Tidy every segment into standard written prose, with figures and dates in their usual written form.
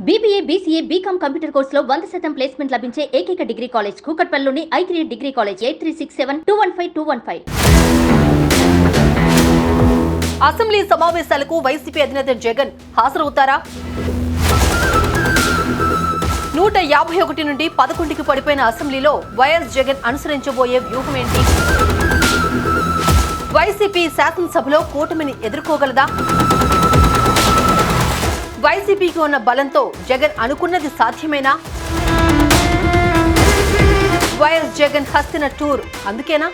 BBA, BCA, BCom computer కోర్సులో 100% placement లభించే ఏకైక డిగ్రీ కాలేజ్ కూకట్పల్లిలోని I3 డిగ్రీ కాలేజ్ 8367215215. అసెంబ్లీ సమావేశాలకు వైసీపీ అధినేత జగన్ హాజరవుతారా? 151 నుండి 11కి పడిపోయిన అసెంబ్లీలో వైఎస్ జగన్ అనుసరించబోయే వ్యూహం ఏంటి? వైసీపీ శాసనసభలో కూటమిని ఎదుర్కోగలదా? వైసీపీకి ఉన్న బలంతో జగన్ అనుకున్నది సాధ్యమేనా? వైఎస్ జగన్ హస్తిన టూర్ అందుకేనా?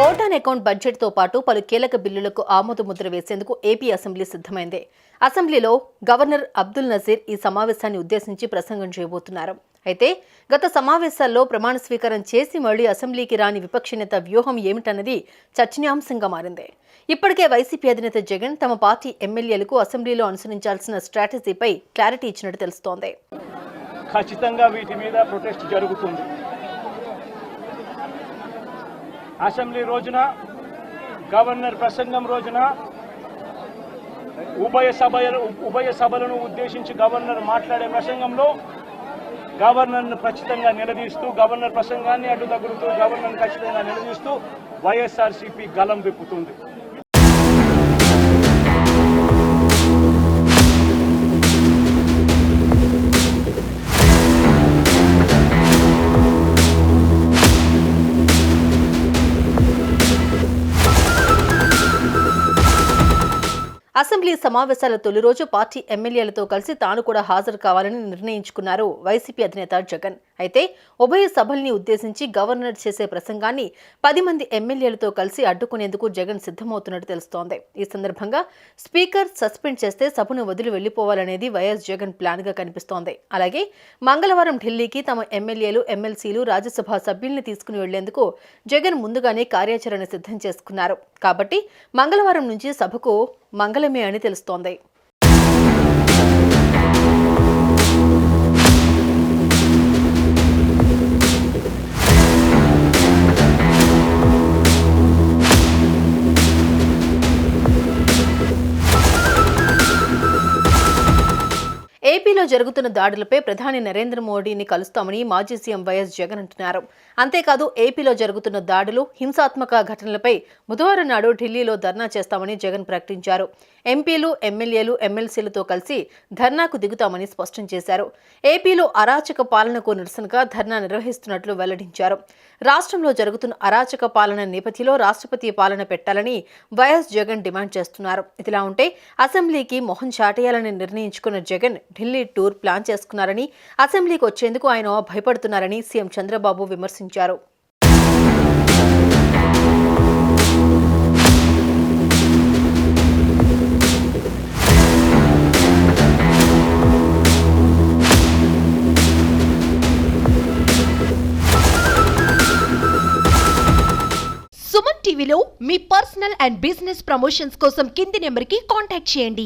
ఓట్ ఆన్ అకౌంట్ బడ్జెట్ తో పాటు పలు కీలక బిల్లులకు ఆమోద ముద్ర వేసేందుకు ఏపీ అసెంబ్లీ సిద్ధమైంది. అసెంబ్లీలో గవర్నర్ అబ్దుల్ నజీర్ ఈ సమావేశాన్ని ఉద్దేశించి ప్రసంగం చేయబోతున్నారు. అయితే గత సమావేశాల్లో ప్రమాణ స్వీకారం చేసి మళ్లీ అసెంబ్లీకి రాని విపక్ష నేత వ్యూహం ఏమిటన్నది చర్చనీయాంశంగా మారింది. ఇప్పటికే వైసీపీ అధినేత జగన్ తమ పార్టీ ఎమ్మెల్యేలకు అసెంబ్లీలో అనుసరించాల్సిన స్ట్రాటజీపై క్లారిటీ ఇచ్చినట్టు తెలుస్తోంది. ఖచ్చితంగా వీటి మీద ప్రొటెస్ట్ జరుగుతుంది. అసెంబ్లీ రోజున గవర్నర్ ప్రసంగం రోజున ఉభయ సభలను ఉద్దేశించి గవర్నర్ మాట్లాడే ప్రసంగంలో గవర్నర్ను ఖచ్చితంగా నిలదీస్తూ, గవర్నర్ ప్రసంగాన్ని అడ్డుతగులుతూ గవర్నర్ను ఖచ్చితంగా నిలదీస్తూ వైఎస్ఆర్సీపీ గలం విప్పుతుంది. అసెంబ్లీ సమావేశాల తొలి రోజు పార్టీ ఎమ్మెల్యేలతో కలిసి తాను కూడా హాజరు కావాలని నిర్ణయించుకున్నారు వైసీపీ అధినేత జగన్. అయితే ఉభయ సభల్ని ఉద్దేశించి గవర్నర్ చేసే ప్రసంగాన్ని 10 మంది ఎమ్మెల్యేలతో కలిసి అడ్డుకునేందుకు జగన్ సిద్ధమవుతున్నట్టు తెలుస్తోంది. ఈ సందర్భంగా స్పీకర్ సస్పెండ్ చేస్తే సభను వదిలి వెళ్లిపోవాలనేది వైఎస్ జగన్ ప్లాన్ గా కనిపిస్తోంది. అలాగే మంగళవారం ఢిల్లీకి తమ ఎమ్మెల్యేలు, ఎమ్మెల్సీలు, రాజ్యసభ సభ్యుల్ని తీసుకుని వెళ్లేందుకు జగన్ ముందుగానే కార్యాచరణ సిద్ధం చేసుకున్నారు. కాబట్టి మంగళవారం నుంచి సభకు మంగళమే అని తెలుస్తోంది. ఏపీలో జరుగుతున్న దాడులపై ప్రధాని నరేంద్ర మోడీని కలుస్తామని మాజీ సీఎం వైఎస్ జగన్ అంటున్నారు. అంతేకాదు ఏపీలో జరుగుతున్న దాడులు, హింసాత్మక ఘటనలపై బుధవారం నాడు ఢిల్లీలో ధర్నా చేస్తామని జగన్ ప్రకటించారు. ఎంపీలు, ఎమ్మెల్యేలు, ఎమ్మెల్సీలతో కలిసి ధర్నాకు దిగుతామని స్పష్టం చేశారు. ఏపీలో అరాచక పాలనకు నిరసనగా ధర్నా నిర్వహిస్తున్నట్లు వెల్లడించారు. రాష్ట్రంలో జరుగుతున్న అరాచక పాలన నేపథ్యంలో రాష్ట్రపతి పాలన పెట్టాలని వైఎస్ జగన్ డిమాండ్ చేస్తున్నారు. ఇదిలా ఉంటే అసెంబ్లీకి మొహం చాటేయాలని నిర్ణయించుకున్న జగన్ ఢిల్లీ టూర్ ప్లాన్ చేసుకున్నారని, అసెంబ్లీకి వచ్చేందుకు ఆయన భయపడుతున్నారని సీఎం చంద్రబాబు విమర్శించారు. సుమన్ టీవీలో మీ పర్సనల్ అండ్ బిజినెస్ ప్రమోషన్స్ కోసం కింది నెంబర్కి కాంటాక్ట్ చేయండి.